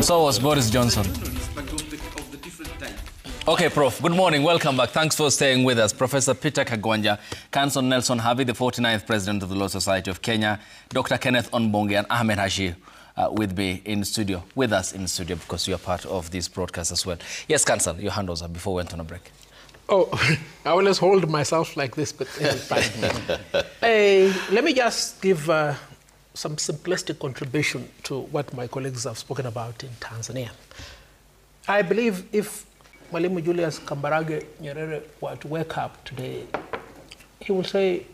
And so was Boris Johnson. Okay, Prof. Good morning. Welcome back. Thanks for staying with us. Professor Peter Kagwanja, Counsel Nelson Havi, the 49th President of the Law Society of Kenya, Dr. Kenneth Onbonge, and Ahmed Haji with me in studio, with us in studio, because you are part of this broadcast as well. Yes, Counsel, your hand was up before we went on a break. Oh, I always hold myself like this, but let me just give some simplistic contribution to what my colleagues have spoken about in Tanzania. I believe if Mwalimu Julius Kambarage Nyerere were to wake up today, he will say,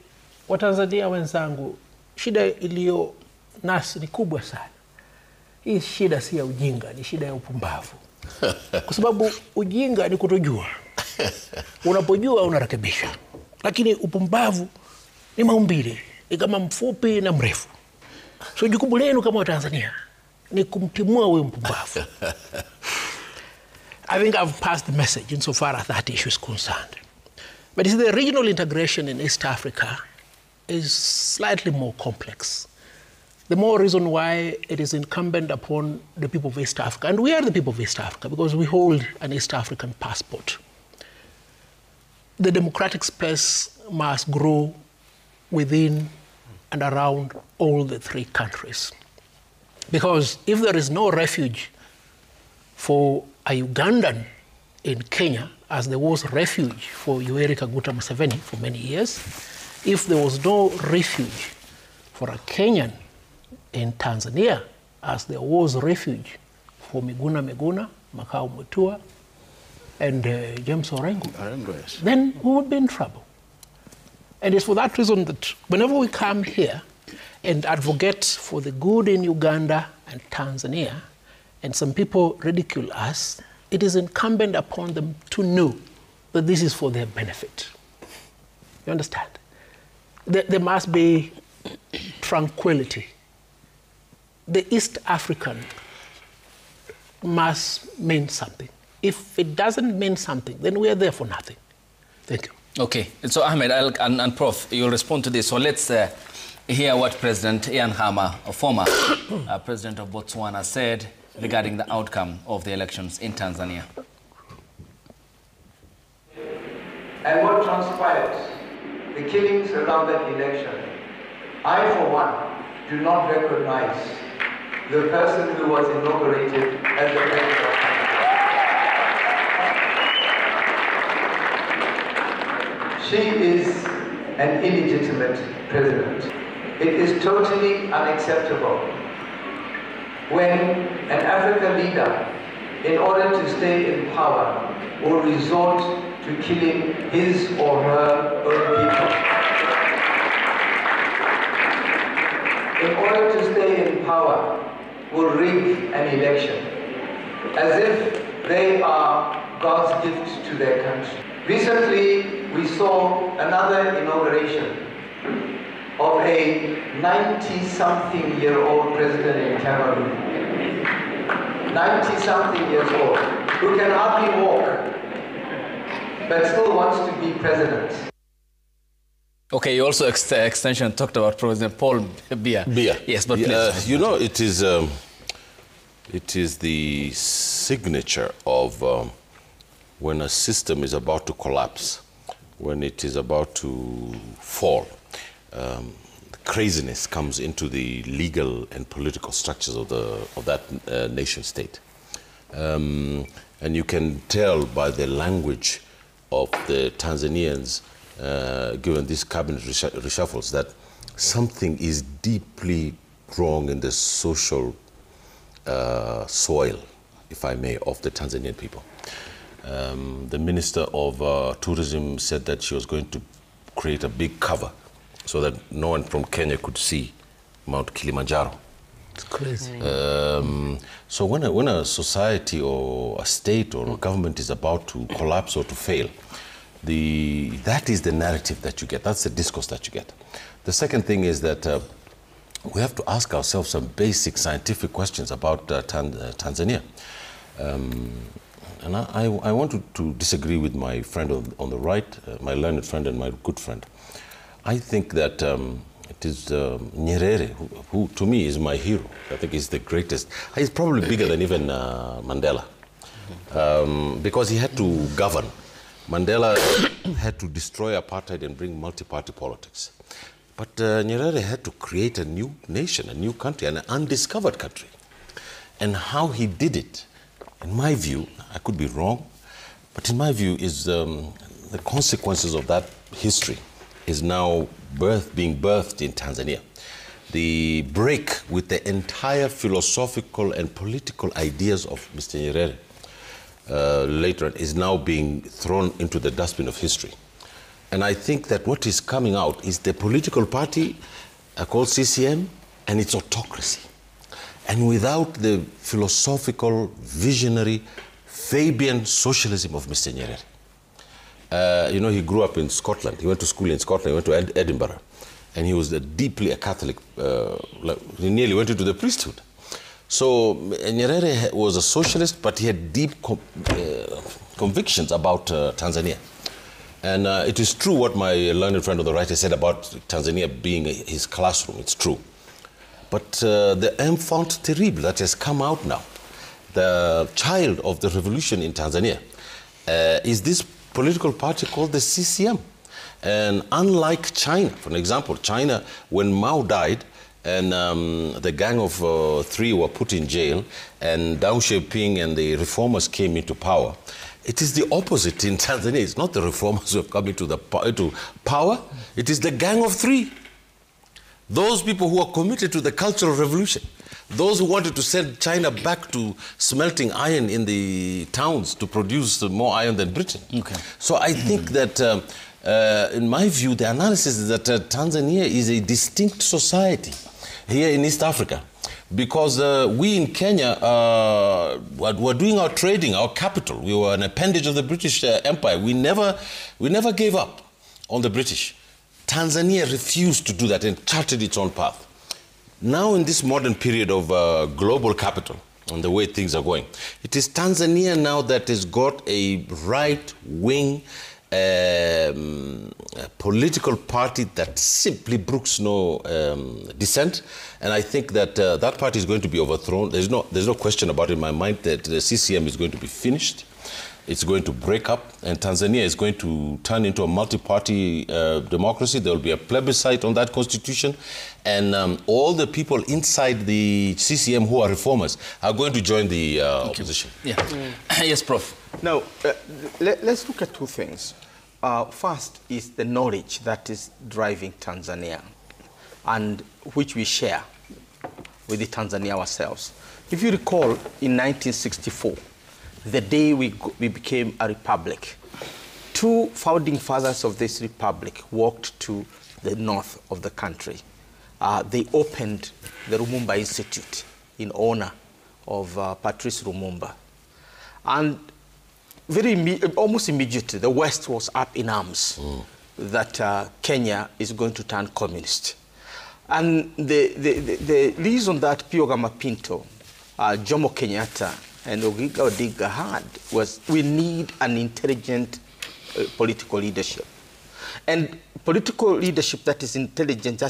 Watanzania wenzangu, shida iliyo nasi ni kubwa sana. Hii shida si ya ujinga, ni shida ya upumbavu. Kwa sababu ujinga ni kutojua. Unapojua unarekebisha. Lakini upumbavu ni maumbile, ni kama mfupi na mrefu. So jukumu lenu kama Watanzania ni kumtimua huyo mpumbavu. I think I've passed the message insofar as that issue is concerned. But you see, the regional integration in East Africa is slightly more complex. The more reason why it is incumbent upon the people of East Africa, and we are the people of East Africa because we hold an East African passport. The democratic space must grow within and around all the three countries. Because if there is no refuge for a Ugandan in Kenya, as there was refuge for Yoweri Kaguta Museveni for many years, if there was no refuge for a Kenyan in Tanzania, as there was refuge for Miguna Miguna, Makau Mutua, and James Orengo, yes, then we would be in trouble. And it's for that reason that whenever we come here and advocate for the good in Uganda and Tanzania, and some people ridicule us, it is incumbent upon them to know that this is for their benefit. You understand? There must be tranquility. The East African must mean something. If it doesn't mean something, then we are there for nothing. Thank you. Okay, so Ahmed and Prof, you'll respond to this. So let's hear what President Ian Khama, a former president of Botswana, said regarding the outcome of the elections in Tanzania. And what transpired, the killings around that election, I, for one, do not recognize the person who was inaugurated as the president of Tanzania. She is an illegitimate president. It is totally unacceptable when an African leader, in order to stay in power, will resort to killing his or her own people. In order to stay in power, will rig an election, as if they are God's gift to their country. Recently, we saw another inauguration of a 90-something-year-old president in Cameroon. 90-something years old, who can hardly walk, but still wants to be president. Okay, you also extension talked about President Paul Biya. Yes, but please. You know, it is the signature of when a system is about to collapse, when it is about to fall. Craziness comes into the legal and political structures of that nation state. And you can tell by the language of the Tanzanians, given these cabinet reshuffles, that something is deeply wrong in the social soil, if I may, of the Tanzanian people. The Minister of Tourism said that she was going to create a big cover so that no one from Kenya could see Mount Kilimanjaro. It's crazy. So when a society or a state or a government is about to collapse or to fail, that is the narrative that you get. That's the discourse that you get. The second thing is that we have to ask ourselves some basic scientific questions about Tanzania. And I want to disagree with my friend on the right, my learned friend and my good friend. I think that It is Nyerere, who to me is my hero. I think he's the greatest. He's probably bigger than even Mandela, because he had to govern. Mandela had to destroy apartheid and bring multi-party politics. But Nyerere had to create a new nation, a new country, an undiscovered country. And how he did it, in my view, I could be wrong, but in my view is the consequences of that history is now being birthed in Tanzania. The break with the entire philosophical and political ideas of Mr. Nyerere later on is now being thrown into the dustbin of history. And I think that what is coming out is the political party called CCM and its autocracy. And without the philosophical, visionary, Fabian socialism of Mr. Nyerere. You know, he grew up in Scotland. He went to school in Scotland. He went to Edinburgh. And he was deeply a Catholic. He nearly went into the priesthood. So Nyerere was a socialist, but he had deep convictions about Tanzania. And it is true what my learned friend on the right has said about Tanzania being his classroom. It's true. But the enfant terrible that has come out now, the child of the revolution in Tanzania, is this political party called the CCM. And unlike China, for example, China, when Mao died, and the gang of 3 were put in jail, and Deng Xiaoping and the reformers came into power, it is the opposite in Tanzania. It's not the reformers who have come into power. It is the gang of 3. Those people who are committed to the Cultural Revolution, those who wanted to send China back to smelting iron in the towns to produce more iron than Britain. Okay. So I think that, in my view, the analysis is that Tanzania is a distinct society here in East Africa, because we in Kenya were doing our trading, our capital. We were an appendage of the British Empire. We never gave up on the British. Tanzania refused to do that and charted its own path. Now in this modern period of global capital and the way things are going, it is Tanzania now that has got a right-wing political party that simply brooks no dissent. And I think that that party is going to be overthrown. There's no question about it in my mind that the CCM is going to be finished. It's going to break up, and Tanzania is going to turn into a multi-party democracy. There will be a plebiscite on that constitution, and all the people inside the CCM who are reformers are going to join the opposition. Yeah. Yes, Prof. Now, let's look at 2 things. First is the knowledge that is driving Tanzania, and which we share with the Tanzania ourselves. If you recall, in 1964, the day we became a republic, 2 founding fathers of this republic walked to the north of the country. They opened the Lumumba Institute in honor of Patrice Lumumba. And almost immediately, the West was up in arms that Kenya is going to turn communist. And the reason that Pio Gama Pinto, Jomo Kenyatta, and Oginga Odinga had was we need an intelligent political leadership. And political leadership that is intelligent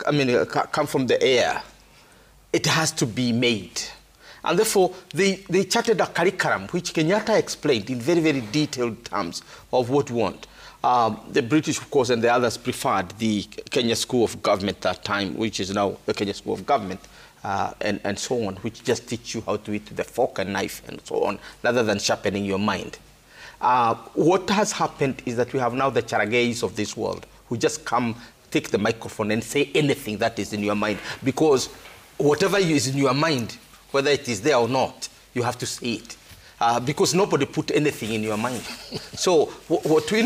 come from the air. It has to be made. And therefore, they charted a curriculum which Kenyatta explained in very, very detailed terms of what we want. The British, of course, and the others preferred the Kenya School of Government at that time, which is now the Kenya School of Government. And so on, which just teach you how to eat with the fork and knife and so on, rather than sharpening your mind. What has happened is that we have now the Charageis of this world who just come, take the microphone and say anything that is in your mind, because whatever is in your mind, whether it is there or not, you have to say it. Because nobody put anything in your mind. So what we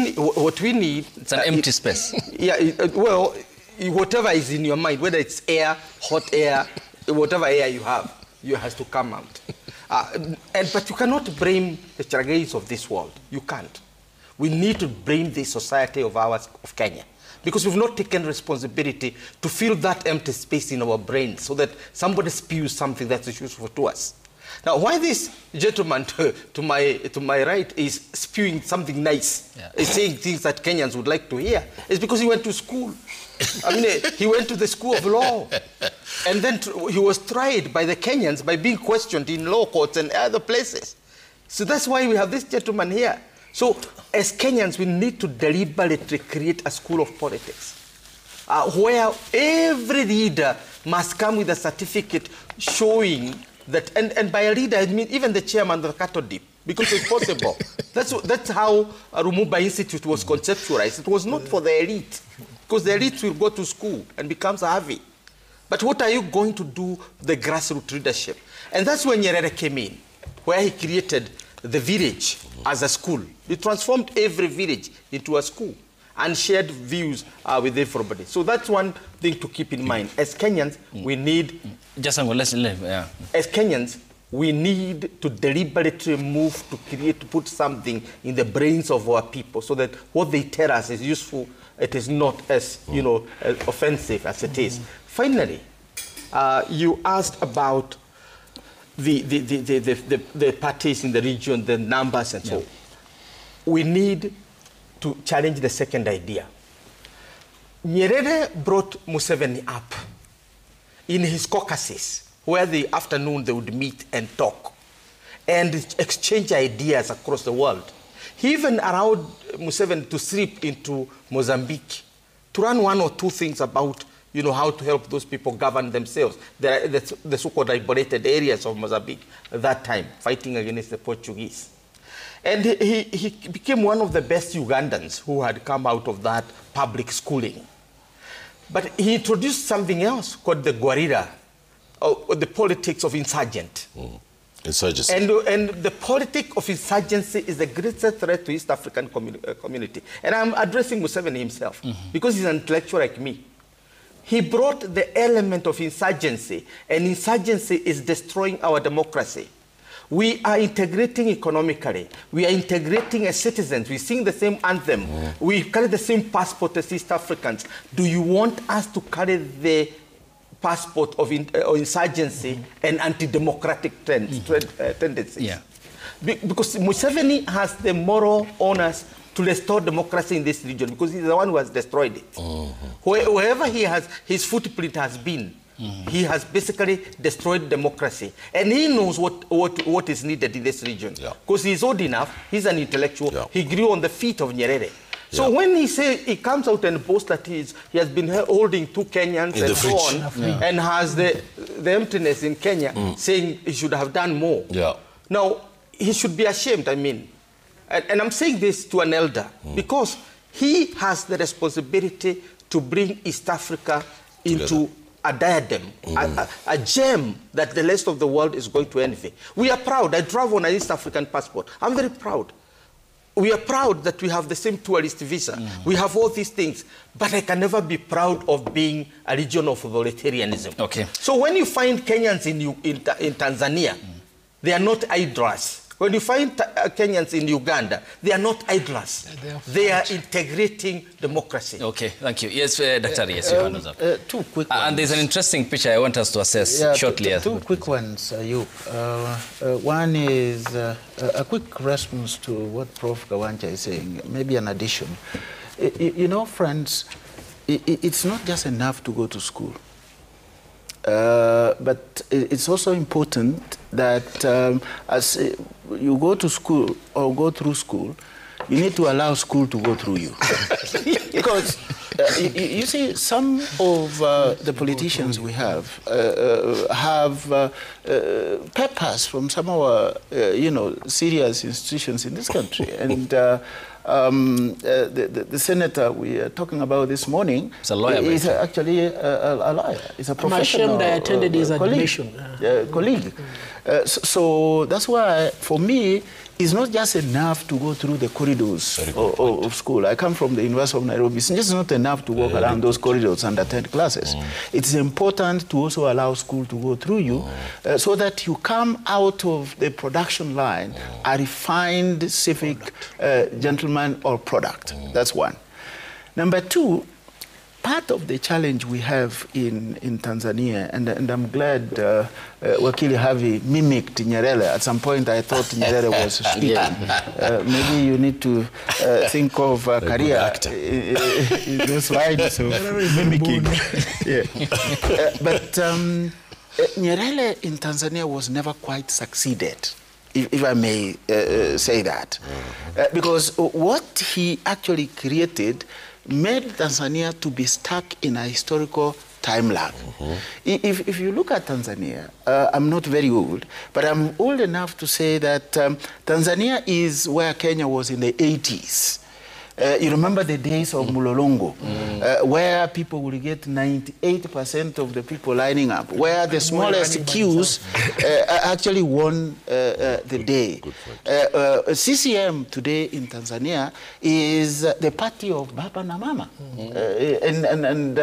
need... It's an empty space. Yeah, well, whatever is in your mind, whether it's air, hot air, whatever air you have, you has to come out. But you cannot blame the Charageis of this world. You can't. We need to blame the society of ours, of Kenya, because we've not taken responsibility to fill that empty space in our brains so that somebody spews something that's useful to us. Now, why this gentleman to my right is spewing something nice, is saying things that Kenyans would like to hear, is because he went to school. I mean, he went to the school of law. And then he was tried by the Kenyans by being questioned in law courts and other places. So that's why we have this gentleman here. So as Kenyans, we need to deliberately create a school of politics where every leader must come with a certificate showing that, and by a leader, I mean even the chairman of the cattle dip, because it's possible. That's how Rumumba Institute was conceptualized. It was not for the elite, because the elite will go to school and become savvy. But what are you going to do the grassroots leadership? And that's when Nyerere came in, where he created the village as a school. He transformed every village into a school and shared views with everybody. So that's one thing to keep in mind. As Kenyans, we need... As Kenyans, we need to deliberately move to put something in the brains of our people so that what they tell us is useful. It is not as, as offensive as it is. Finally, you asked about the parties in the region, the numbers and so on. We need to challenge the second idea. Nyerere brought Museveni up in his caucuses, where the afternoon they would meet and talk and exchange ideas across the world. He even allowed Museveni to slip into Mozambique to run one or two things about how to help those people govern themselves. The so-called liberated areas of Mozambique at that time, fighting against the Portuguese. And he became one of the best Ugandans who had come out of that public schooling. But he introduced something else called the guerrilla, or the politics of insurgent. Insurgency. And the politics of insurgency is the greatest threat to East African community. And I'm addressing Museveni himself, because he's an intellectual like me. He brought the element of insurgency, and insurgency is destroying our democracy. We are integrating economically. We are integrating as citizens. We sing the same anthem. We carry the same passport as East Africans. Do you want us to carry the passport of insurgency and anti-democratic tendencies? Yeah. Because Museveni has the moral honors to restore democracy in this region, because he's the one who has destroyed it. Wherever his footprint has been, he has basically destroyed democracy. And he knows what is needed in this region. Because he's old enough, he's an intellectual, he grew on the feet of Nyerere. So when he comes out and boasts that he has been holding 2 Kenyans and so on, and has the emptiness in Kenya, saying he should have done more. Now, he should be ashamed, I mean. And I'm saying this to an elder, because he has the responsibility to bring East Africa into a diadem, a gem that the rest of the world is going to envy. We are proud. I travel on an East African passport. I'm very proud. We are proud that we have the same tourist visa. We have all these things. But I can never be proud of being a region of authoritarianism. Okay. So when you find Kenyans in Tanzania, they are not idlers. When you find Kenyans in Uganda, they are not idlers. They are integrating democracy. Okay, thank you. Yes, Dr. Yes, your hand is up. 2 quick ones. And there's an interesting picture I want us to assess shortly. Two quick ones, one is a quick response to what Prof. Kawanja is saying, maybe an addition. Friends, it's not just enough to go to school. But it's also important that as you go to school or go through school, you need to allow school to go through you. Because you see, some of the politicians we have papers from some of our, serious institutions in this country. And the senator we are talking about this morning is actually a lawyer. He's a professional. I'm ashamed I attended his admission. Colleague. So that's why, for me, it's not just enough to go through the corridors of school. I come from the University of Nairobi. It's just not enough to walk around those corridors and attend classes. It's important to also allow school to go through you so that you come out of the production line a refined civic gentleman or product. That's one. Number 2, part of the challenge we have in Tanzania, and I'm glad Wakili Havi mimicked Nyerere. At some point, I thought Nyerere was speaking. Maybe you need to think of a career in those lines of mimicking. But Nyerere in Tanzania was never quite succeeded, if I may say that. Because what he actually created made Tanzania to be stuck in a historical time lag. If you look at Tanzania, I'm not very old, but I'm old enough to say that Tanzania is where Kenya was in the 80s. You remember the days of Mulolongo, where people would get 98% of the people lining up, where the smallest queues actually won the day. CCM today in Tanzania is the party of Baba na Mama. And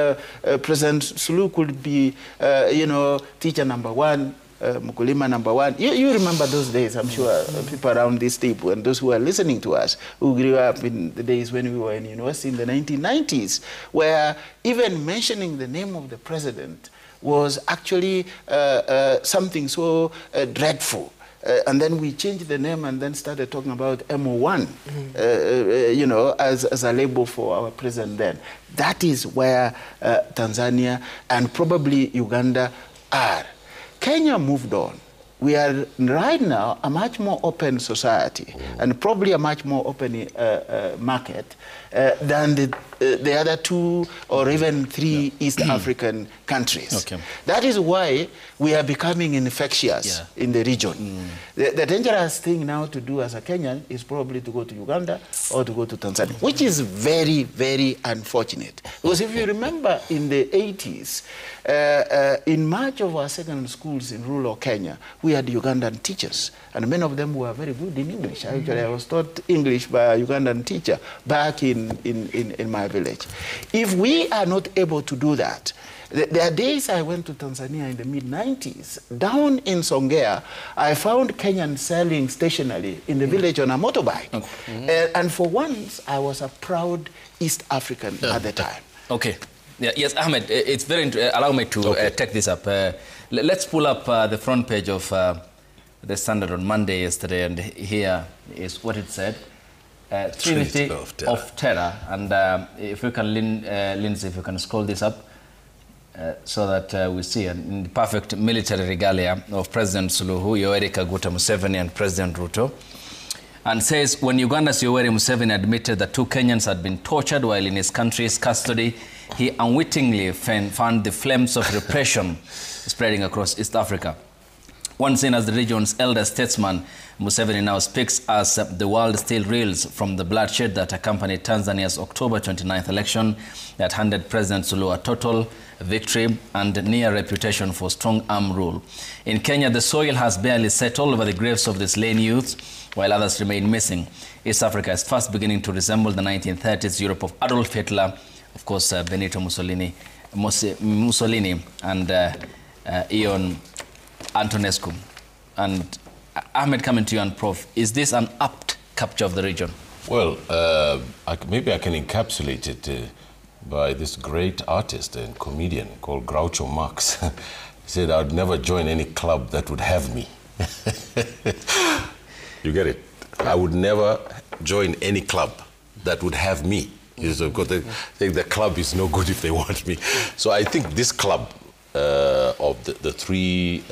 President Suluhu could be, you know, teacher number one, Mkulima number one. You remember those days, I'm sure, people around this table and those who are listening to us who grew up in the days when we were in university in the 1990s, where even mentioning the name of the president was actually something so dreadful. And then we changed the name and then started talking about MO1, you know, as a label for our president then. That is where Tanzania and probably Uganda are. Kenya moved on. We are right now a much more open society and probably a much more open market than the other two or even three East African countries. That is why we are becoming infectious in the region. The dangerous thing now to do as a Kenyan is probably to go to Uganda or to go to Tanzania, which is very, very unfortunate. Because if you remember in the 80s, in much of our secondary schools in rural Kenya, we had Ugandan teachers, and many of them were very good in English. Actually, I was taught English by a Ugandan teacher back in my village. If we are not able to do that, there are days I went to Tanzania in the mid-90s. Down in Songea, I found Kenyans selling stationery in the village on a motorbike. And for once, I was a proud East African at the time. Yeah, yes, Ahmed, it's very allow me to take this up. Let's pull up the front page of the Standard on Monday yesterday, and here is what it said. Trinity of Terror. And if you can, Lindsay, if you can scroll this up so that we see in the perfect military regalia of President Suluhu, Yoweri Kaguta Museveni and President Ruto. And says, when Uganda's Yoweri Museveni admitted that 2 Kenyans had been tortured while in his country's custody, he unwittingly fanned the flames of repression spreading across East Africa. Once seen as the region's elder statesman, Museveni now speaks as the world still reels from the bloodshed that accompanied Tanzania's October 29th election that handed President Suluhu a total victory and near reputation for strong arm rule. In Kenya, the soil has barely settled over the graves of the slain youths, while others remain missing. East Africa is fast beginning to resemble the 1930s Europe of Adolf Hitler, of course, Benito Mussolini, and Ion Antonescu. And Ahmed, coming to you and Prof, is this an apt capture of the region? Well, maybe I can encapsulate it by this great artist and comedian called Groucho Marx. He said, I'd never join any club that would have me. You get it? I would never join any club that would have me. Because they think the club is no good if they want me. So I think this club of the 3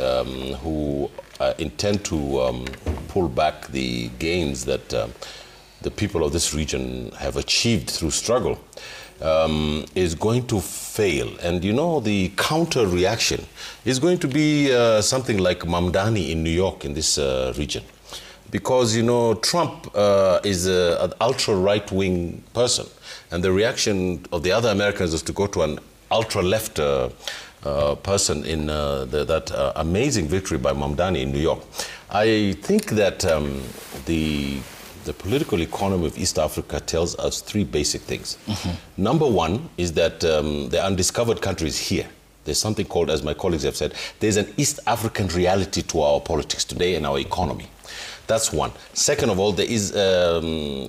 who intend to pull back the gains that the people of this region have achieved through struggle is going to fail. And you know, the counter reaction is going to be something like Mamdani in New York in this region. Because, you know, Trump is an ultra-right-wing person. And the reaction of the other Americans is to go to an ultra-left person in that amazing victory by Mamdani in New York. I think that the political economy of East Africa tells us 3 basic things. Number 1 is that the undiscovered country is here. There's something called, as my colleagues have said, there's an East African reality to our politics today and our economy. That's one. Second of all, there is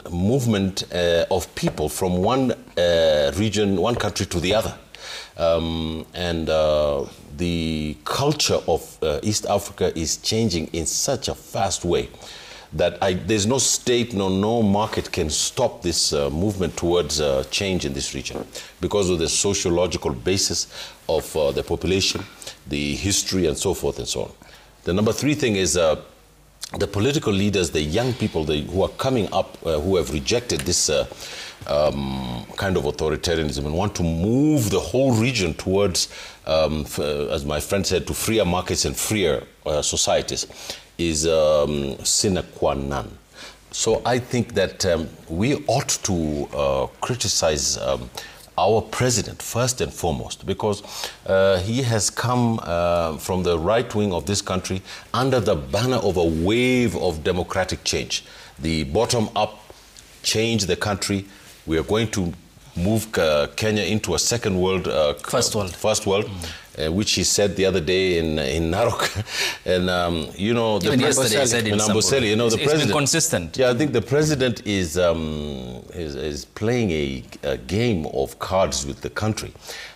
movement of people from one region, one country to the other. The culture of East Africa is changing in such a fast way that there's no state, no market can stop this movement towards change in this region because of the sociological basis of the population, the history, and so forth and so on. The number 3 thing is the political leaders, the young people who are coming up, who have rejected this kind of authoritarianism and want to move the whole region towards, as my friend said, to freer markets and freer societies, is sine qua non. So I think that we ought to criticize our president first and foremost, because he has come from the right wing of this country under the banner of a wave of democratic change. The bottom-up change the country. We are going to move Kenya into a second world, first world, which he said the other day in Narok, and you know, the yesterday he said in Amboseli, you know, the president. It's been consistent. Yeah, I think the president is playing a game of cards with the country,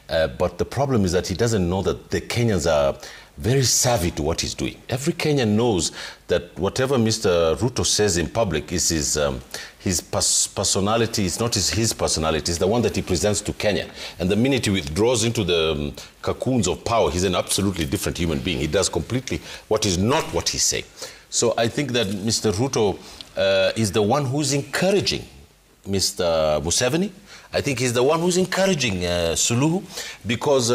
but the problem is that he doesn't know that the Kenyans are very savvy to what he's doing. Every Kenyan knows that whatever Mr. Ruto says in public is his personality. It's not his personality. It's the one that he presents to Kenya. And the minute he withdraws into the cocoons of power, he's an absolutely different human being. He does completely what is not what he's saying. So I think that Mr. Ruto is the one who's encouraging Mr. Museveni. I think he's the one who's encouraging Suluhu, because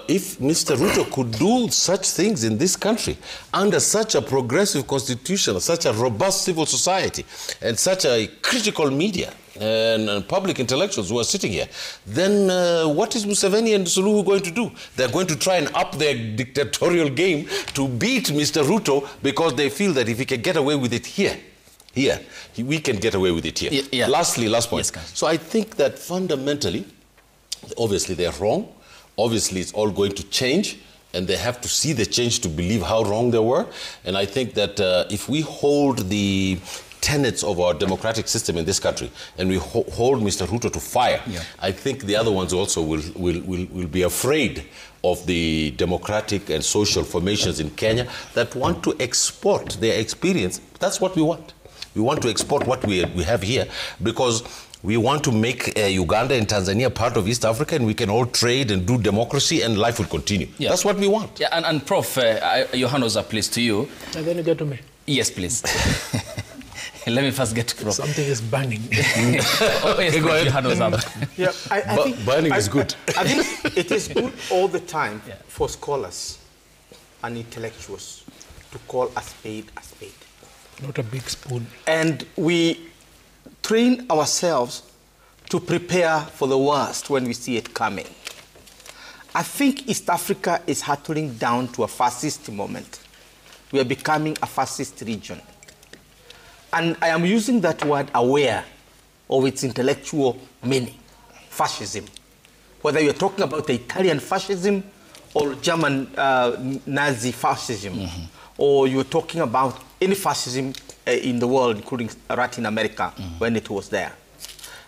if Mr. Ruto could do such things in this country under such a progressive constitution, such a robust civil society, and such a critical media and public intellectuals who are sitting here, then what is Museveni and Suluhu going to do? They're going to try and up their dictatorial game to beat Mr. Ruto because they feel that if he can get away with it here, we can get away with it here. Yeah. Last point. Yes, so I think that fundamentally, obviously they're wrong. Obviously it's all going to change, and they have to see the change to believe how wrong they were. And I think that if we hold the tenets of our democratic system in this country, and we hold Mr. Ruto to fire, I think the other ones also will be afraid of the democratic and social formations in Kenya that want to export their experience. That's what we want. We want to export what we have here, because we want to make Uganda and Tanzania part of East Africa, and we can all trade and do democracy, and life will continue. Yeah. That's what we want. Yeah, and Prof, your hand was up, please, to you. And then you get to me. Yes, please. Let me first get to Prof. Something is burning. Oh, yes, Prof, your hand was up. Yeah, I think burning is good. I think it is good all the time for scholars and intellectuals to call a spade a spade. Not a big spoon. And we train ourselves to prepare for the worst when we see it coming. I think East Africa is hurtling down to a fascist moment. We are becoming a fascist region. And I am using that word aware of its intellectual meaning, fascism. Whether you're talking about the Italian fascism or German Nazi fascism, or you're talking about any fascism in the world, including Latin America, when it was there.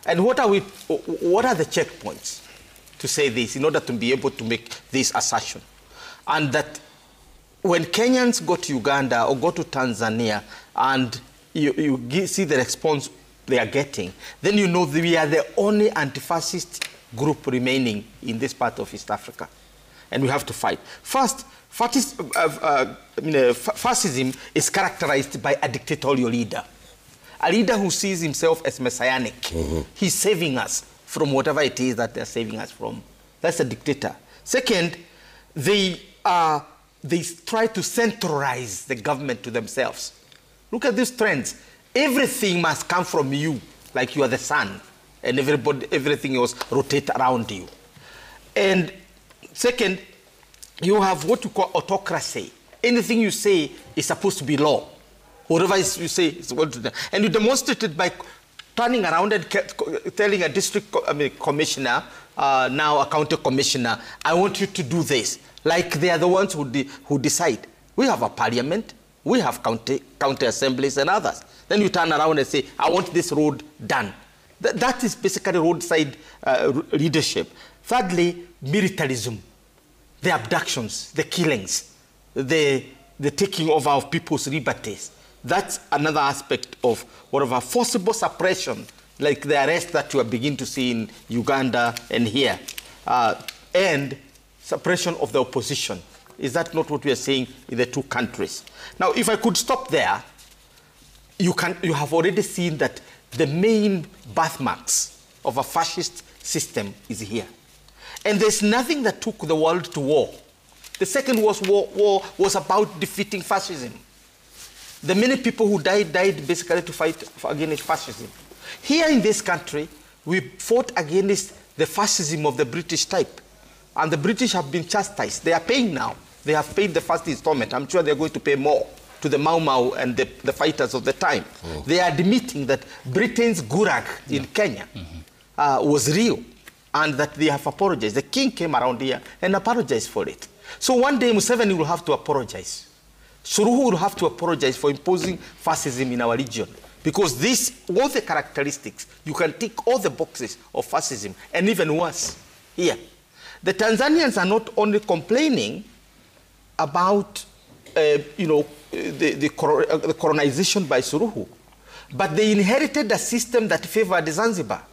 And what are the checkpoints to say this in order to be able to make this assertion? And that when Kenyans go to Uganda or go to Tanzania and you see the response they are getting, then you know that we are the only anti-fascist group remaining in this part of East Africa. And we have to fight. First, fascism is characterized by a dictatorial leader. A leader who sees himself as messianic. He's saving us from whatever it is that they're saving us from. That's a dictator. Second, they try to centralize the government to themselves. Look at these trends. Everything must come from you, like you are the sun, and everything else rotate around you. And second, you have what you call autocracy. Anything you say is supposed to be law. Whatever you say is supposed to be. And you demonstrate it by turning around and telling a district commissioner, now a county commissioner, I want you to do this. Like they are the ones who decide. We have a parliament, we have county assemblies and others. Then you turn around and say, I want this road done. That is basically roadside leadership. Thirdly, militarism, the abductions, the killings, the taking over of people's liberties. That's another aspect of whatever forcible suppression, like the arrest that you are beginning to see in Uganda and here, and suppression of the opposition. Is that not what we are seeing in the two countries? Now, if I could stop there, you have already seen that the main birthmarks of a fascist system is here. And there's nothing that took the world to war. The Second World War was about defeating fascism. The many people who died basically to fight against fascism. Here in this country, we fought against the fascism of the British type. And the British have been chastised. They are paying now. They have paid the first installment. I'm sure they're going to pay more to the Mau Mau and the fighters of the time. They are admitting that Britain's gulag in Kenya was real and that they have apologized. The king came around here and apologized for it. So one day Museveni will have to apologize. Suluhu will have to apologize for imposing fascism in our region. Because all the characteristics, you can tick all the boxes of fascism, and even worse here. The Tanzanians are not only complaining about the colonization by Suluhu, but they inherited a system that favored Zanzibar.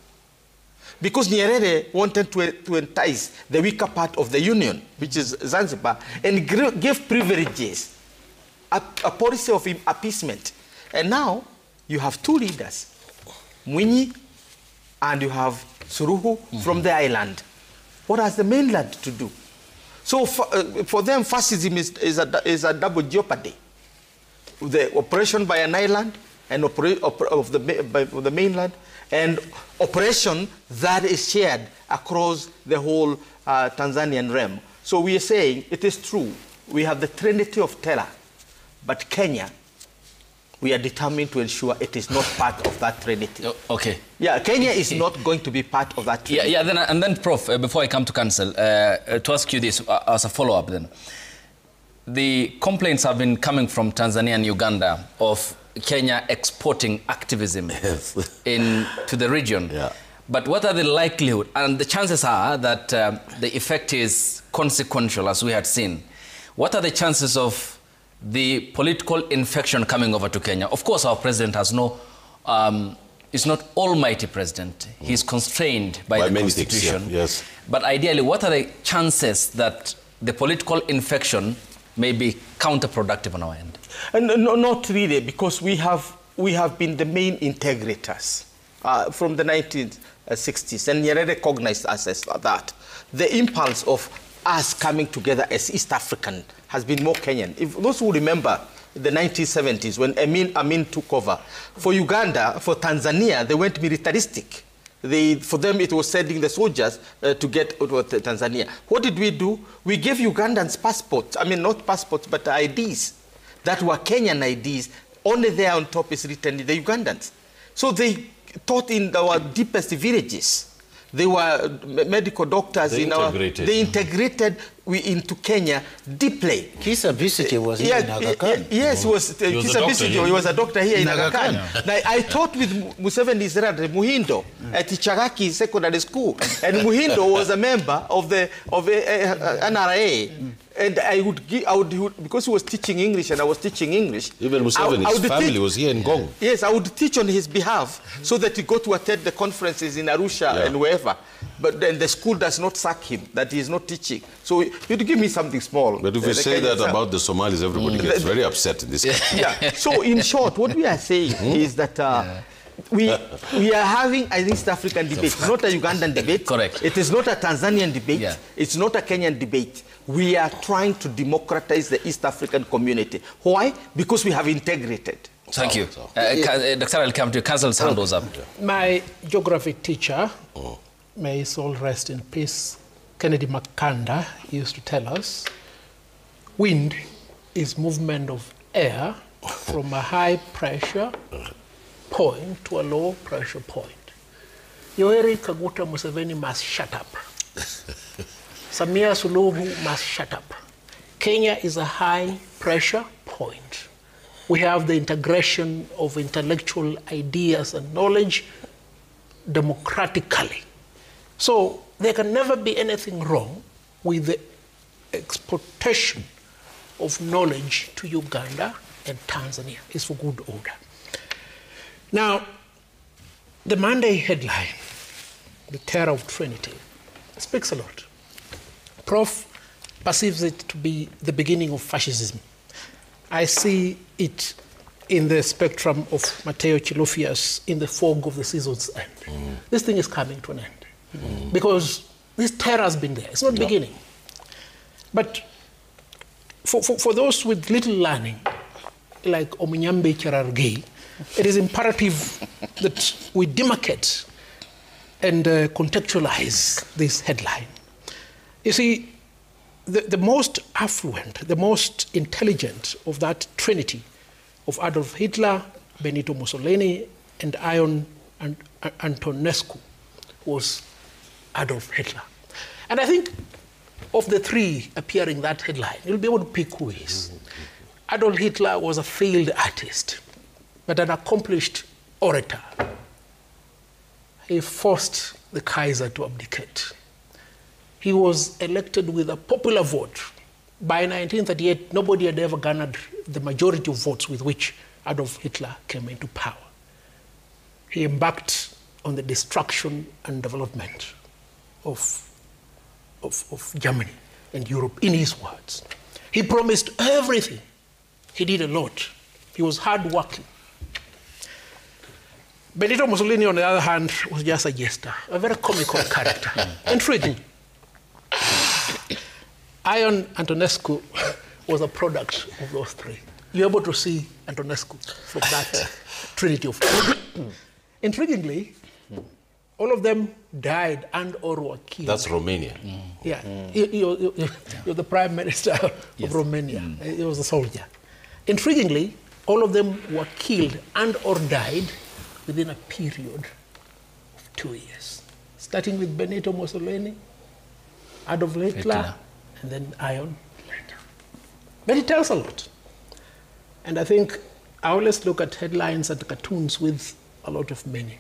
Because Nyerere wanted to entice the weaker part of the union, which is Zanzibar, and gave privileges, a policy of appeasement. And now you have two leaders, Mwinyi and you have Suluhu from the island. What has the mainland to do? So for them, fascism is a double jeopardy. The oppression by an island and of the mainland, and oppression that is shared across the whole Tanzanian realm. So we are saying it is true. We have the trinity of terror, but Kenya, we are determined to ensure it is not part of that trinity. Okay. Yeah, Kenya is not going to be part of that trinity. Yeah, and then, Prof, before I come to Council, to ask you this as a follow-up then. The complaints have been coming from Tanzania and Uganda of Kenya exporting activism to the region. Yeah. But what are the likelihood, and the chances are that the effect is consequential, as we had seen. What are the chances of the political infection coming over to Kenya? Of course, our president has is not almighty president. He's constrained by the constitution. Things, yeah. Yes. But ideally, what are the chances that the political infection may be counterproductive on our end? And no, not really, because we have been the main integrators from the 1960s, and Nyerere recognized us as that. The impulse of us coming together as East African has been more Kenyan. If those who remember the 1970s when Amin took over, for Uganda, for Tanzania, they went militaristic. For them, it was sending the soldiers to get out of Tanzania. What did we do? We gave Ugandans passports. I mean, not passports, but IDs that were Kenyan IDs. Only there on top is written the Ugandans. So they taught in our deepest villages. They were medical doctors They integrated into Kenya deeply. Kisa Bisiki was here in Aga Khan. Yes, Kisa Bisiki. He was a doctor here in Aga Khan. Now, I taught with Museveni's brother Muhindo at Chagaki Secondary School, and Muhindo was a member of NRA. And I would because he was teaching English and I was teaching English. Even Museveni's family was here in Gong. Yes, I would teach on his behalf so that he go to attend the conferences in Arusha and wherever. But then the school does not sack him, that he is not teaching. So you'd give me something small. But if you say that about the Somalis, everybody gets very upset in this case. Yeah. So in short, what we are saying is that we are having an East African debate. It's not a Ugandan debate. Correct. It is not a Tanzanian debate. Yeah. It's not a Kenyan debate. We are trying to democratize the East African community. Why? Because we have integrated. Thank you. Dr. I'll come to you. Council's hand goes up. My geography teacher, may his soul rest in peace, Kennedy Makanda, used to tell us, wind is movement of air from a high pressure point to a low pressure point. Yoweri Kaguta Museveni must shut up. Samia Suluhu must shut up. Kenya is a high pressure point. We have the integration of intellectual ideas and knowledge democratically. So there can never be anything wrong with the exportation of knowledge to Uganda and Tanzania. It's for good order. Now, the Monday headline, The Terror of Trinity, speaks a lot. Prof perceives it to be the beginning of fascism. I see it in the spectrum of Matteo Chilofias in The Fog of the Season's End. This thing is coming to an end because this terror has been there. It's not beginning. But for those with little learning, like Omunyambe Cherargei, it is imperative that we demarcate and contextualize this headline. You see, the most affluent, the most intelligent of that trinity of Adolf Hitler, Benito Mussolini, and Ion Antonescu was Adolf Hitler. And I think of the three appearing in that headline, you'll be able to pick who is. Adolf Hitler was a failed artist, but an accomplished orator. He forced the Kaiser to abdicate. He was elected with a popular vote. By 1938, nobody had ever garnered the majority of votes with which Adolf Hitler came into power. He embarked on the destruction and development of Germany and Europe, in his words. He promised everything. He did a lot. He was hardworking. Benito Mussolini, on the other hand, was just a jester, a very comical character, intriguing. Ion Antonescu was a product of those three. You're able to see Antonescu from that trinity of people. Intriguingly, all of them died and or were killed. That's Romania. Yeah, you're the prime minister of Romania. He was a soldier. Intriguingly, all of them were killed and or died within a period of 2 years. Starting with Benito Mussolini, Adolf Hitler, and then Ion later. But it tells a lot. And I think I always look at headlines and cartoons with a lot of meaning.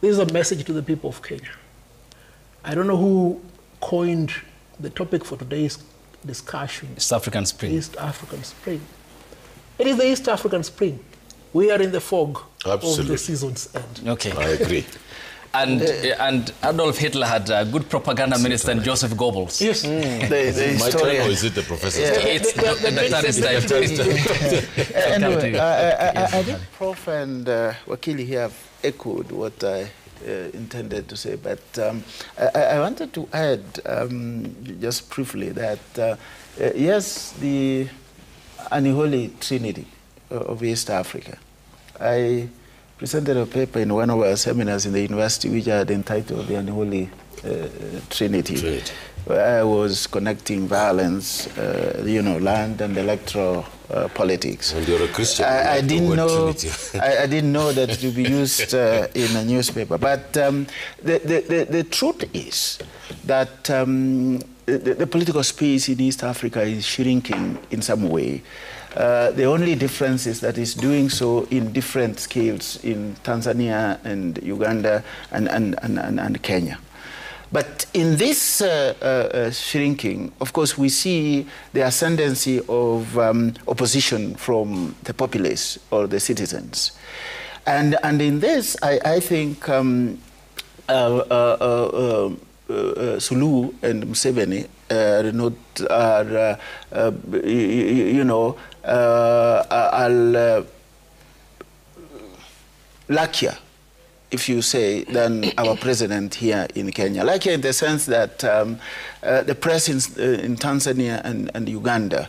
This is a message to the people of Kenya. I don't know who coined the topic for today's discussion. East African Spring. East African Spring. It is the East African Spring. We are in the fog of the season's end. Okay. I agree. And Adolf Hitler had a good propaganda minister, Joseph Goebbels. Yes. The My turn, or is it the professor's turn? It's Anyway, I think Prof and Wakili here have echoed what I intended to say, but I wanted to add just briefly that, yes, the unholy trinity of East Africa. I presented a paper in one of our seminars in the university which I had entitled The Unholy Trinity, where I was connecting violence, land and electoral politics. And you're a Christian. I didn't know. I didn't know that it would be used in a newspaper. But the truth is that the political space in East Africa is shrinking in some way. The only difference is that it's doing so in different scales in Tanzania and Uganda and Kenya. But in this shrinking, of course, we see the ascendancy of opposition from the populace or the citizens. And in this, I think Suluhu and Museveni are luckier, if you say, than our president here in Kenya. Luckier in the sense that the press in Tanzania and Uganda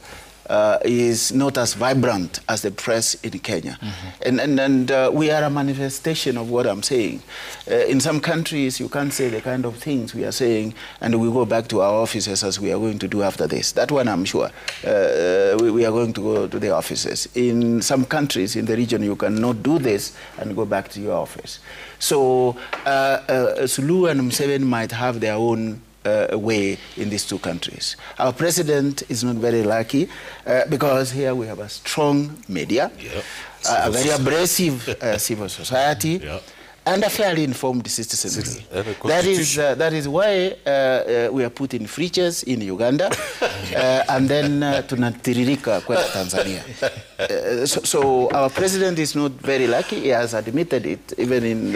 is not as vibrant as the press in Kenya. And we are a manifestation of what I'm saying. In some countries, you can't say the kind of things we are saying, and we go back to our offices as we are going to do after this. That one, I'm sure. We are going to go to the offices. In some countries in the region, you cannot do this and go back to your office. So Suluhu and Museveni might have their own way in these two countries. Our president is not very lucky because here we have a strong media, a very abrasive civil society, and a fairly informed citizenry. And a That is why we are putting free chess in Uganda and then tunatiririka kwenda Tanzania. So our president is not very lucky. He has admitted it even in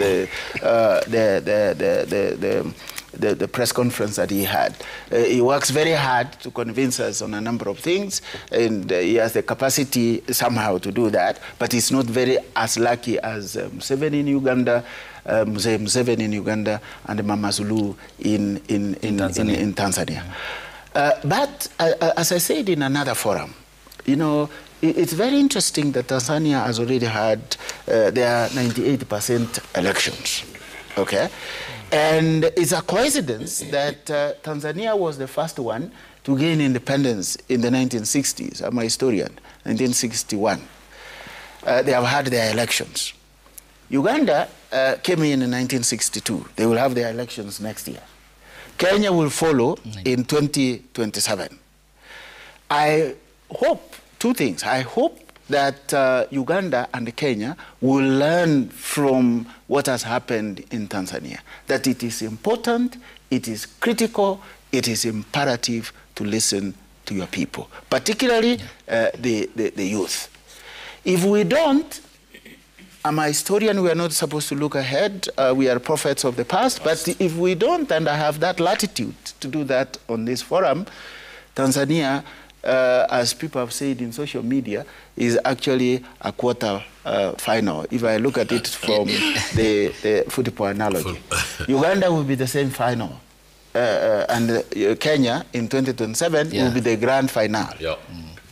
the press conference that he had. He works very hard to convince us on a number of things, and he has the capacity somehow to do that, but he's not very as lucky as Museveni in Uganda, Museveni in Uganda, and Mama Suluhu in Tanzania. But as I said in another forum, you know, it's very interesting that Tanzania has already had their 98% elections, okay? And it's a coincidence that Tanzania was the first one to gain independence in the 1960s. I'm a historian, 1961. They have had their elections. Uganda came in 1962. They will have their elections next year. Kenya will follow in 2027. I hope two things. I hope that Uganda and Kenya will learn from what has happened in Tanzania, that it is important, it is critical, it is imperative to listen to your people, particularly the youth. If we don't, I'm a historian, we are not supposed to look ahead, we are prophets of the past, but if we don't, and I have that latitude to do that on this forum, Tanzania, as people have said in social media, is actually a quarter final. If I look at it from the football analogy, Uganda will be the same final, and Kenya in 2027 will be the grand finale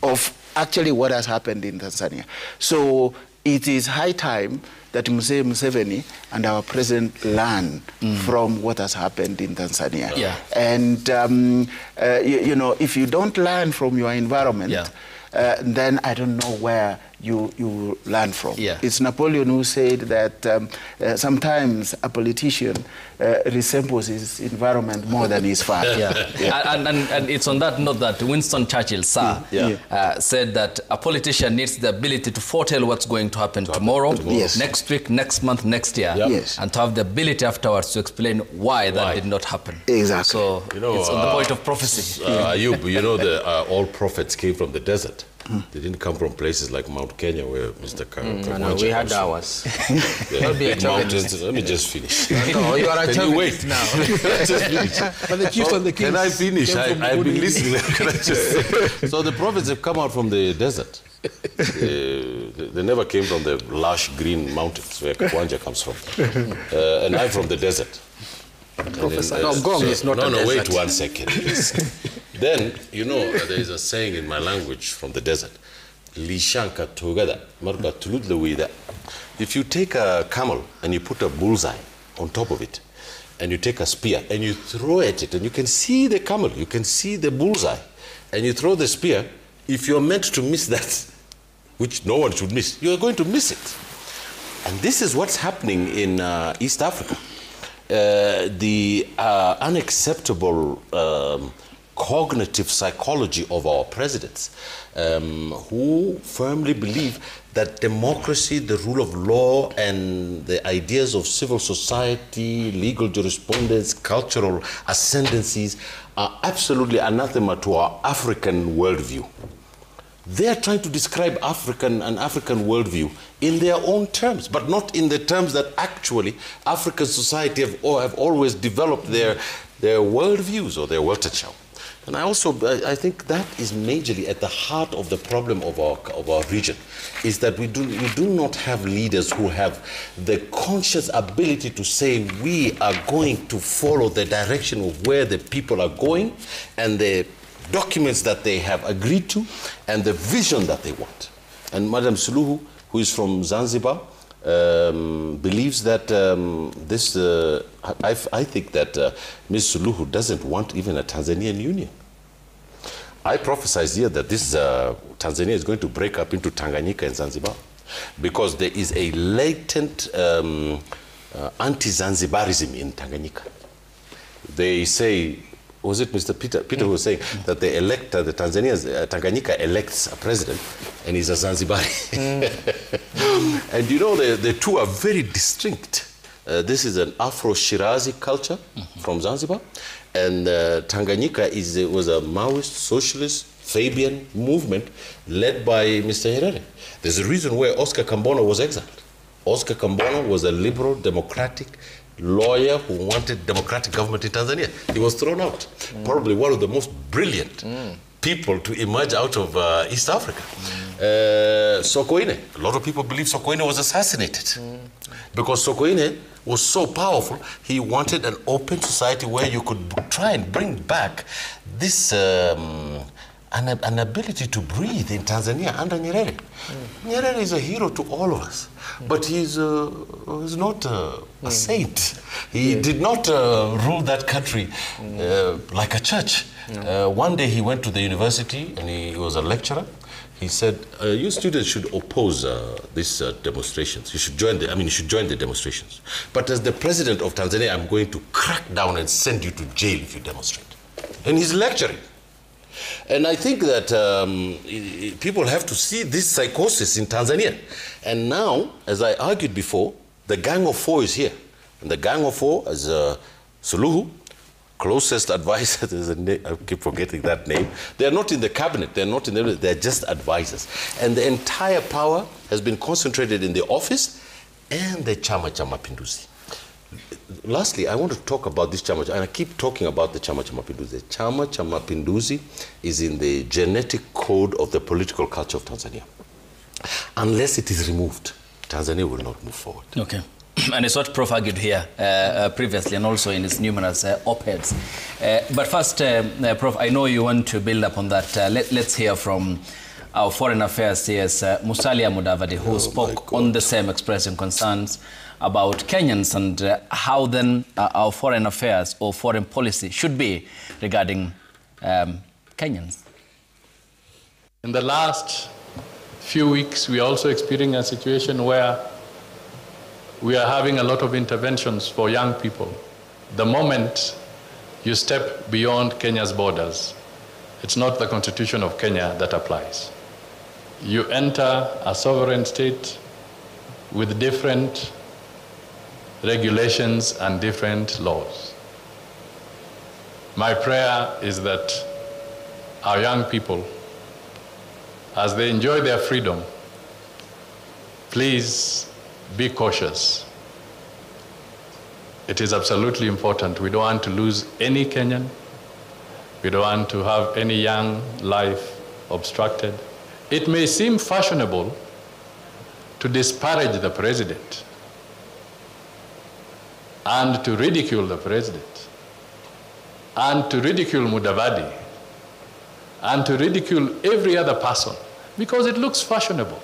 of actually what has happened in Tanzania. So it is high time that Museveni and our president learn from what has happened in Tanzania. And, you know, if you don't learn from your environment, then I don't know where you learn from. It's Napoleon who said that sometimes a politician resembles his environment more than his father. And it's on that note that Winston Churchill, sir, said that a politician needs the ability to foretell what's going to happen tomorrow, next week, next month, next year, and to have the ability afterwards to explain why that did not happen. Exactly. So you know, it's on the point of prophecy. Ayub, you know, all prophets came from the desert. They didn't come from places like Mount Kenya, where Mr. No, we had ours. Big mountains. Let me just finish. No, you are a Can you wait? now. Just finish. But the chiefs and the kings. Can I finish? came from I've been good listening. Can I just say? So the prophets have come out from the desert. They never came from the lush green mountains where Kwanja comes from. And I'm from the desert. Professor, no, Gong is not a desert. Wait 1 second, please. Then, you know, there is a saying in my language from the desert. Lishanka together, marga tuludlewida. If you take a camel and you put a bullseye on top of it, and you take a spear and you throw at it, and you can see the camel, you can see the bullseye, and you throw the spear, if you're meant to miss that, which no one should miss, you're going to miss it. And this is what's happening in East Africa. The unacceptable cognitive psychology of our presidents, who firmly believe that democracy, the rule of law, and the ideas of civil society, legal jurisprudence, cultural ascendancies are absolutely anathema to our African worldview. They are trying to describe African worldview in their own terms, but not in the terms that actually African society have always developed their worldviews or their Weltanschauung. And I think that is majorly at the heart of the problem of our region, is that we do not have leaders who have the conscious ability to say we are going to follow the direction of where the people are going and the documents that they have agreed to and the vision that they want. And Madam Suluhu, who is from Zanzibar, believes that I think that Ms. Suluhu doesn't want even a Tanzanian union. I prophesied here that this Tanzania is going to break up into Tanganyika and Zanzibar because there is a latent anti-Zanzibarism in Tanganyika. They say, was it Mr. Peter who was saying that they elect, the Tanganyika elects a president and he's a Zanzibari. And you know, the two are very distinct. This is an Afro-Shirazi culture from Zanzibar. And Tanganyika was a Maoist, socialist, Fabian movement led by Mr. Nyerere. There's a reason why Oscar Kambona was exiled. Oscar Kambona was a liberal, democratic lawyer who wanted democratic government in Tanzania. He was thrown out. Probably one of the most brilliant people to emerge out of East Africa. Sokoine. A lot of people believe Sokoine was assassinated because Sokoine was so powerful. He wanted an open society where you could try and bring back this an ability to breathe in Tanzania under Nyerere. Nyerere is a hero to all of us, but he's not a saint. He did not rule that country like a church. One day he went to the university and he was a lecturer. He said, you students should oppose these demonstrations. You should join you should join the demonstrations. But as the president of Tanzania, I'm going to crack down and send you to jail if you demonstrate. And he's lecturing. And I think that people have to see this psychosis in Tanzania. And now, as I argued before, the Gang of Four is here. And the Gang of Four is Suluhu, closest advisor, I keep forgetting that name. They're not in the cabinet, they're just advisors. And the entire power has been concentrated in the office and the Chama cha Mapinduzi. Lastly, I want to talk about this Chama, and I keep talking about the Chama cha Mapinduzi. The Chama cha Mapinduzi is in the genetic code of the political culture of Tanzania. Unless it is removed, Tanzania will not move forward. Okay. And it's what Prof argued here previously and also in his numerous op-eds. But first, Prof, I know you want to build up on that. Let's hear from our Foreign Affairs CS, Musalia Mudavadi, who spoke on the same, expressing concerns about Kenyans and how then our foreign affairs or foreign policy should be regarding Kenyans. In the last few weeks, we are also experiencing a situation where we are having a lot of interventions for young people. The moment you step beyond Kenya's borders, it's not the Constitution of Kenya that applies. You enter a sovereign state with different regulations and different laws. My prayer is that our young people, as they enjoy their freedom, please be cautious. It is absolutely important. We don't want to lose any Kenyan. We don't want to have any young life obstructed. It may seem fashionable to disparage the president and to ridicule the president and to ridicule Mudavadi and to ridicule every other person because it looks fashionable.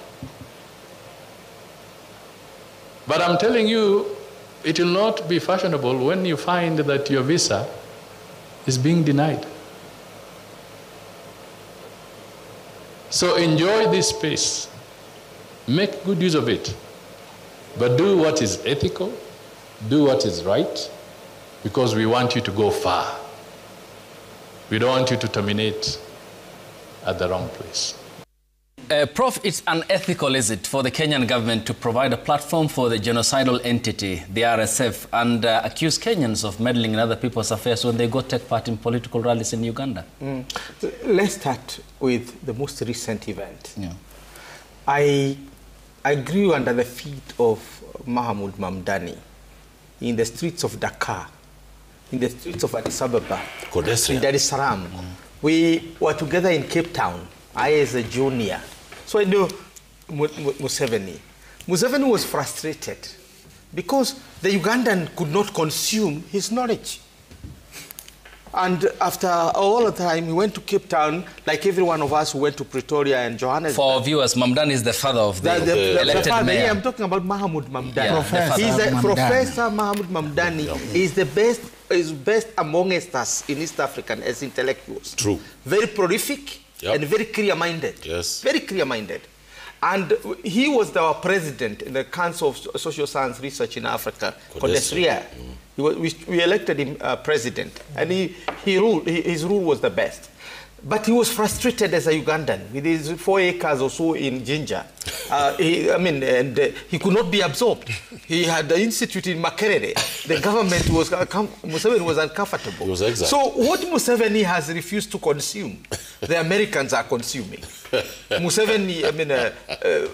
But I'm telling you, it will not be fashionable when you find that your visa is being denied. So enjoy this space. Make good use of it. But do what is ethical, do what is right, because we want you to go far. We don't want you to terminate at the wrong place. Prof, it's unethical, is it, for the Kenyan government to provide a platform for the genocidal entity, the RSF, and accuse Kenyans of meddling in other people's affairs when they go take part in political rallies in Uganda? Let's start with the most recent event. Yeah. I grew under the feet of Mahamoud Mamdani in the streets of Dakar, in the streets of Addis Ababa, in Dar es Salaam. We were together in Cape Town, I as a junior. So I knew Museveni. Museveni was frustrated because the Ugandan could not consume his knowledge. And after all the time, he went to Cape Town, like every one of us who went to Pretoria and Johannesburg. For our viewers, Mamdani is the father of the elected mayor. Yeah, I'm talking about Mahamoud Mamdani. Yeah, Professor Mahamoud Mamdani is the best amongst us in East Africa as intellectuals. True. Very prolific. Yep. And very clear-minded. Yes. Very clear-minded. And he was our president in the Council of Social Science Research in Africa, Kodesria. We elected him president, and he ruled. His rule was the best. But he was frustrated as a Ugandan with his 4 acres or so in Jinja. He could not be absorbed. He had the institute in Makerere. The government was, Museveni was uncomfortable. He was exiled. So what Museveni has refused to consume, the Americans are consuming. Museveni,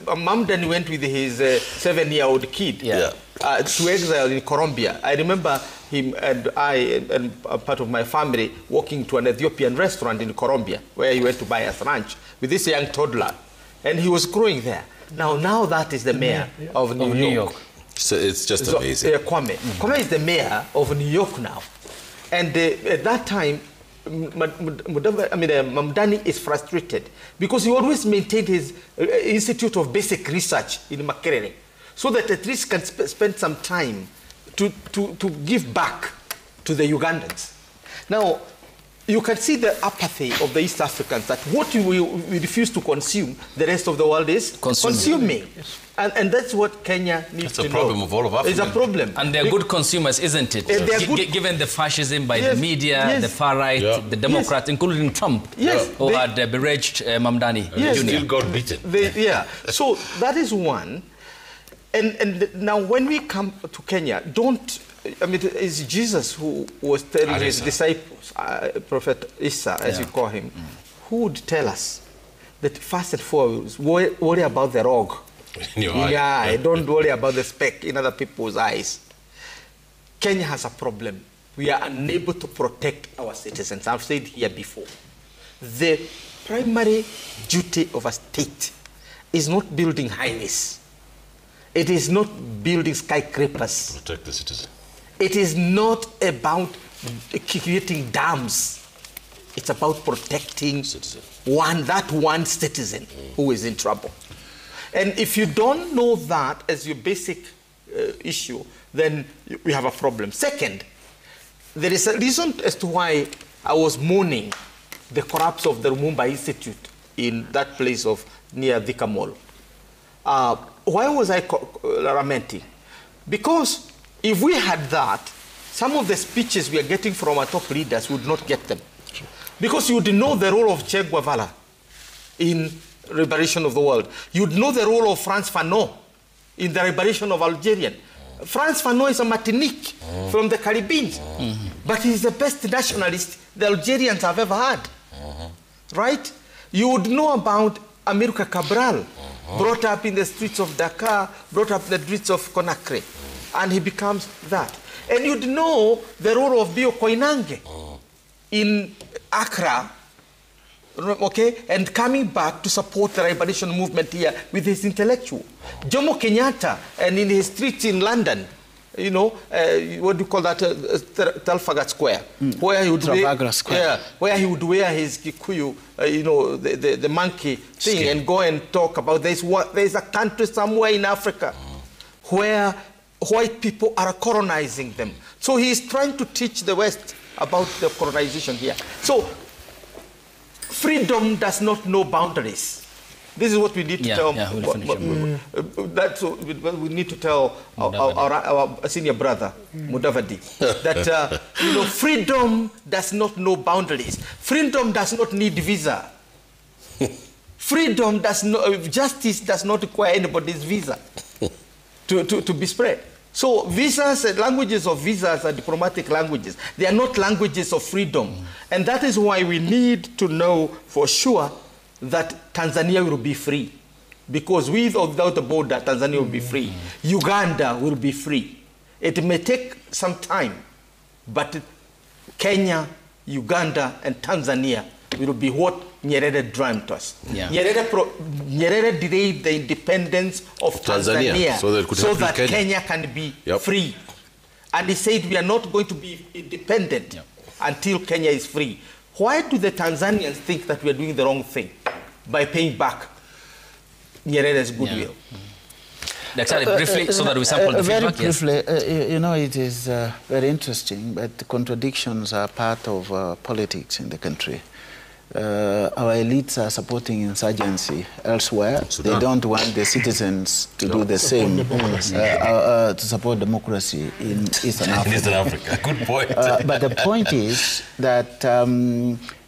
Mamdani went with his 7-year-old kid to exile in Colombia. I remember him and I and part of my family walking to an Ethiopian restaurant in Colombia where he went to buy us lunch with this young toddler. And he was growing there. Now that is the mayor of New York. So it's just amazing. Kwame. Kwame is the mayor of New York now. And at that time, Mamdani is frustrated because he always maintained his Institute of Basic Research in Makerere so that at least can spend some time to give back to the Ugandans. Now, you can see the apathy of the East Africans that what we refuse to consume, the rest of the world is consuming. Yes. And that's what Kenya needs to know. It's a problem of all of Africa. It's a problem. And they're good consumers, isn't it? Given the fascism by the media, the far right, the Democrats, including Trump, who had beraged Mamdani Jr. Still got beaten. So that is one. And now when we come to Kenya, it's Jesus who was telling his disciples, Prophet Isa, as you call him, who would tell us that first and foremost, worry about the log in your eye. Don't worry about the speck in other people's eyes. Kenya has a problem. We are unable to protect our citizens. I've said here before. The primary duty of a state is not building highways. It is not building skyscrapers. Protect the citizen. It is not about creating dams. It's about protecting that one citizen who is in trouble. And if you don't know that as your basic issue, then we have a problem. Second, there is a reason as to why I was mourning the collapse of the Lumumba Institute in that place of near Thika Mall. Why was I lamenting? Because if we had that, some of the speeches we are getting from our top leaders would not get them. Because you would know the role of Che Guevara in liberation of the world. You would know the role of Frantz Fanon in the liberation of Algeria. Frantz Fanon is a Martinique from the Caribbean. But he's the best nationalist the Algerians have ever had. Right? You would know about Amilcar Cabral, brought up in the streets of Dakar, brought up in the streets of Conakry. And he becomes that. And you'd know the role of Bio Koinange in Accra, and coming back to support the liberation movement here with his intellectual. Jomo Kenyatta, and in his streets in London, what do you call that, Trafalgar Square, where he would where he would wear his Kikuyu, the monkey thing, and go and talk about there's a country somewhere in Africa where white people are colonizing them. So he is trying to teach the West about the colonization here. So freedom does not know boundaries. This is what we need to tell. That's what we need to tell our senior brother, Mudavadi, that freedom does not know boundaries. Freedom does not need visa. Freedom does not, justice does not require anybody's visa to be spread. So visas, languages of visas are diplomatic languages. They are not languages of freedom. And that is why we need to know for sure that Tanzania will be free. Because with or without a border, Tanzania will be free. Uganda will be free. It may take some time, but Kenya, Uganda, and Tanzania will be what Nyerere dreamt us. Nyerere delayed the independence of Tanzania so that Kenya can be free. And he said we are not going to be independent until Kenya is free. Why do the Tanzanians think that we are doing the wrong thing by paying back Nyerere's goodwill? Briefly, so that we sample the very feedback. Briefly, it is very interesting, but the contradictions are part of politics in the country. Our elites are supporting insurgency elsewhere. Sudan. They don't want the citizens to do the same, to support democracy in Eastern Africa. In Eastern Africa, good point. But the point is that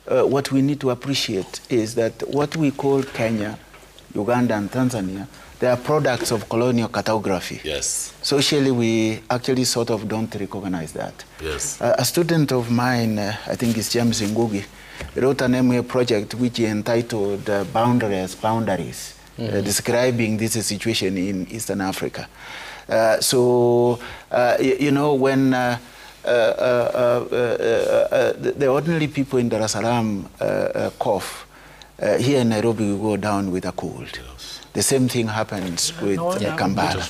what we need to appreciate is that what we call Kenya Uganda and Tanzania, they are products of colonial cartography. Yes. Socially, we actually sort of don't recognize that. Yes. A student of mine, I think it's James Ngugi, wrote an MA project which he entitled Boundaries, describing this situation in Eastern Africa. You know, when the ordinary people in Dar es Salaam cough, here in Nairobi we go down with a cold. Yes. The same thing happens with Kampala.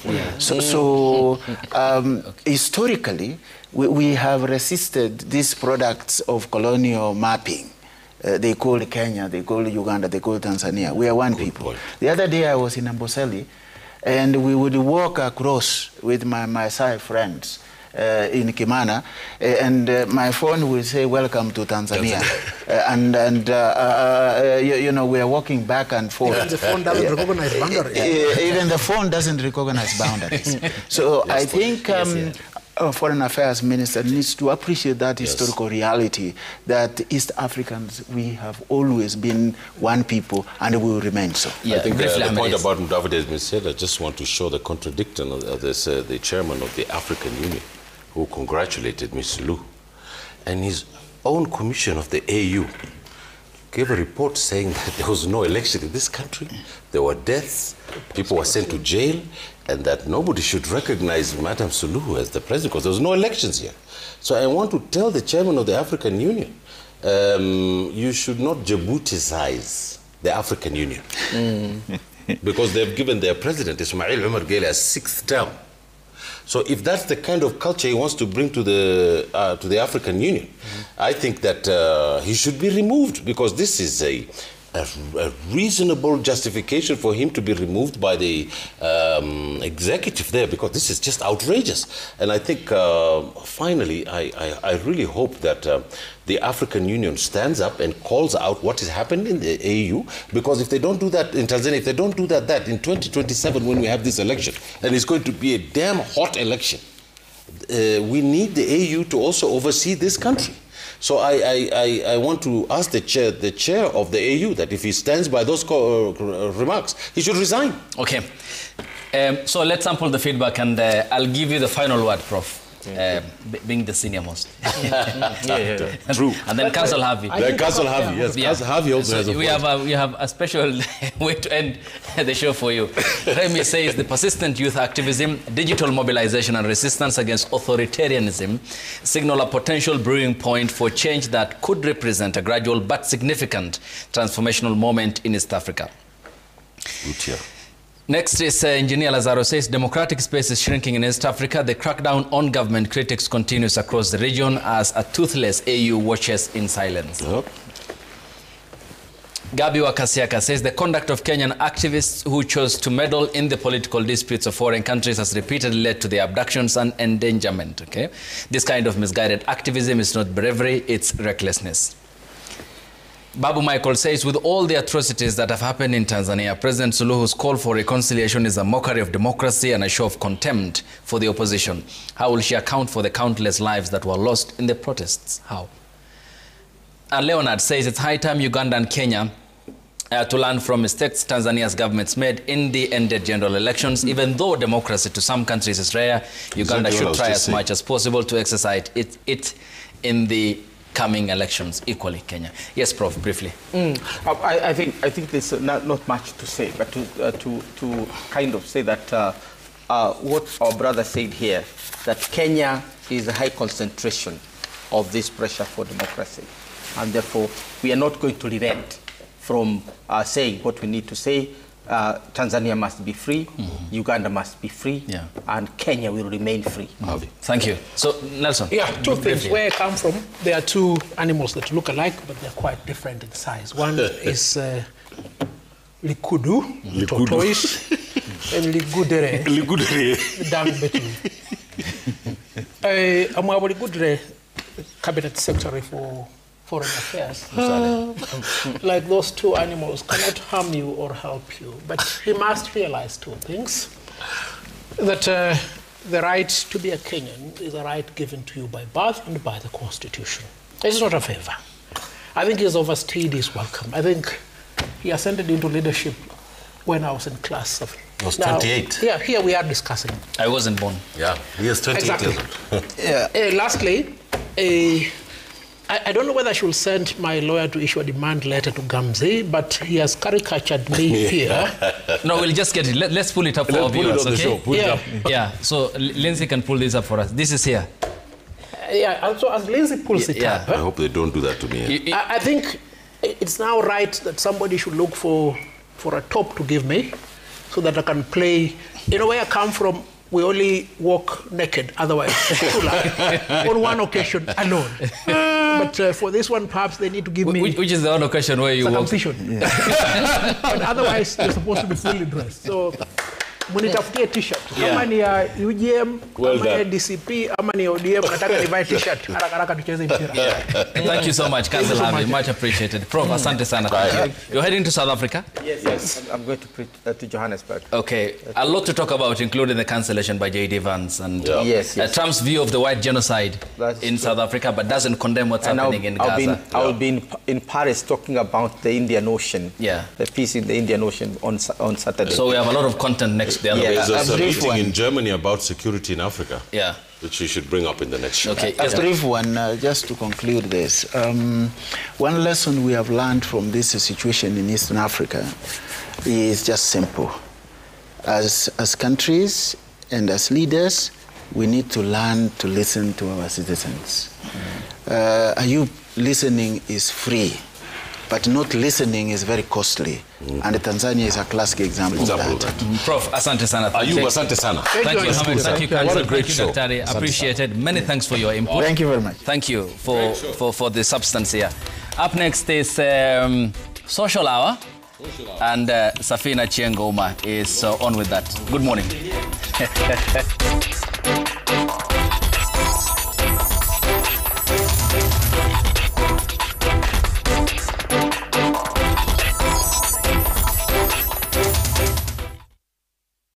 Historically, we have resisted these products of colonial mapping. They call Kenya, they call Uganda, they call Tanzania. We are one people. Point. The other day I was in Amboseli, and we would walk across with my Maasai friends in Kimana, and my phone will say, "Welcome to Tanzania." You know, we are walking back and forth. Even the phone doesn't recognize boundaries. Even the phone doesn't recognize boundaries. So I think Foreign Affairs Minister needs to appreciate that historical reality that East Africans, we have always been one people and we will remain so. I think the point about Mudavadi has been said. I just want to show the contradiction of this, the chairman of the African Union, who congratulated Mr. Lu, and his own commission of the AU gave a report saying that there was no election in this country, there were deaths, people were sent to jail, and that nobody should recognize Madam Suluhu as the president because there was no elections here. So I want to tell the chairman of the African Union, you should not Djibouticize the African Union because they've given their president, Ismail Omar Guelleh, a 6th term. So if that's the kind of culture he wants to bring to the African Union, I think that he should be removed, because this is a reasonable justification for him to be removed by the executive there, because this is just outrageous. And I think finally, I really hope that the African Union stands up and calls out what has happened in the AU, because if they don't do that in Tanzania, if they don't do that in 2027 when we have this election, and it's going to be a damn hot election, we need the AU to also oversee this country. So I want to ask the chair of the AU that if he stands by those remarks, he should resign. Okay. So let's sample the feedback, and I'll give you the final word, Prof. Being the senior most. True. And then Council Harvey. Council Harvey, yes. Council Harvey also has a point. We have a special way to end the show for you. Remy says the persistent youth activism, digital mobilization and resistance against authoritarianism signal a potential brewing point for change that could represent a gradual but significant transformational moment in East Africa. Good here. Next is Engineer Lazaro says democratic space is shrinking in East Africa. The crackdown on government critics continues across the region as a toothless AU watches in silence. Yep. Gabi Wakasiaka says the conduct of Kenyan activists who chose to meddle in the political disputes of foreign countries has repeatedly led to their abductions and endangerment. Okay? This kind of misguided activism is not bravery, it's recklessness. Babu Michael says, with all the atrocities that have happened in Tanzania, President Suluhu's call for reconciliation is a mockery of democracy and a show of contempt for the opposition. How will she account for the countless lives that were lost in the protests? How? And Leonard says it's high time Uganda and Kenya to learn from mistakes Tanzania's governments made in the ended general elections. Even though democracy to some countries is rare, Uganda should try as much as possible to exercise it in the coming elections equally. Kenya. Yes, Prof, briefly. I think there's not much to say, but to kind of say that what our brother said here, that Kenya is a high concentration of this pressure for democracy, and therefore we are not going to relent from saying what we need to say. Tanzania must be free, Uganda must be free, and Kenya will remain free. Thank you. So, Nelson. Yeah, two things. Where I come from, there are two animals that look alike, but they're quite different in size. One is Likudu, tortoise, and Ligudere, dung beetle. I'm Ligudere, Cabinet Secretary for Foreign Affairs. Like those two animals cannot harm you or help you, but he must realize two things. That the right to be a Kenyan is a right given to you by birth and by the Constitution. It's not a favor. I think he's overstayed his welcome. I think he ascended into leadership when I was in class 7. He was 28. Yeah, here we are discussing. I wasn't born. Yeah, he is 28 Exactly. years old. Lastly, I don't know whether I should send my lawyer to issue a demand letter to Gamze, but he has caricatured me here. No, we'll just get it. Let's pull it up for our Let's pull it viewers, on the okay? show. Pull it up. Yeah, so Lindsay can pull this up for us. This is here. Yeah, also as Lindsay pulls it Yeah. up, I hope they don't do that to me. I think it's now right that somebody should look for a top to give me so that I can play. You know, where I come from, we only walk naked, otherwise on one occasion alone. But for this one, perhaps they need to give me Which is the other question where you walk. circumcision. But otherwise, you're supposed to be fully dressed. So, munitafutie t-shirt. Kama ni ya UGM, kama ni ya DCP, ama ni ODM, nataka nivae t-shirt. Haraka tucheze mpira. Thank you so much, Council Harvey. Much appreciated. Prof, asante sana. You're heading to South Africa? Yes. I'm going to Johannesburg. Okay. A lot to talk about, including the cancellation by J.D. Vance and Yes. Trump's view of the white genocide That's in true. South Africa, but doesn't condemn what's happening in Gaza. I'll be in Paris talking about the Indian Ocean. Yeah. The peace in the Indian Ocean on Saturday. So we have a lot of content next the other Yeah. way. There's a brief meeting one. in Germany about security in Africa, Yeah. which you should bring up in the next show. Okay. A brief one, just to conclude this. One lesson we have learned from this situation in Eastern Africa is just simple. As countries and as leaders, we need to learn to listen to our citizens. Listening is free, but not listening is very costly. And Tanzania is a classic example of that. Prof, asante sana. Ayub, asante sana. Thank you, Ahmed. Thank you, Council. What a great Thank you, show. Daktari. Appreciated. Many thanks for your input. Thank you very much. Thank you for the substance here. Up next is Social Hour. And Safina Chiengoma is on with that. Good morning.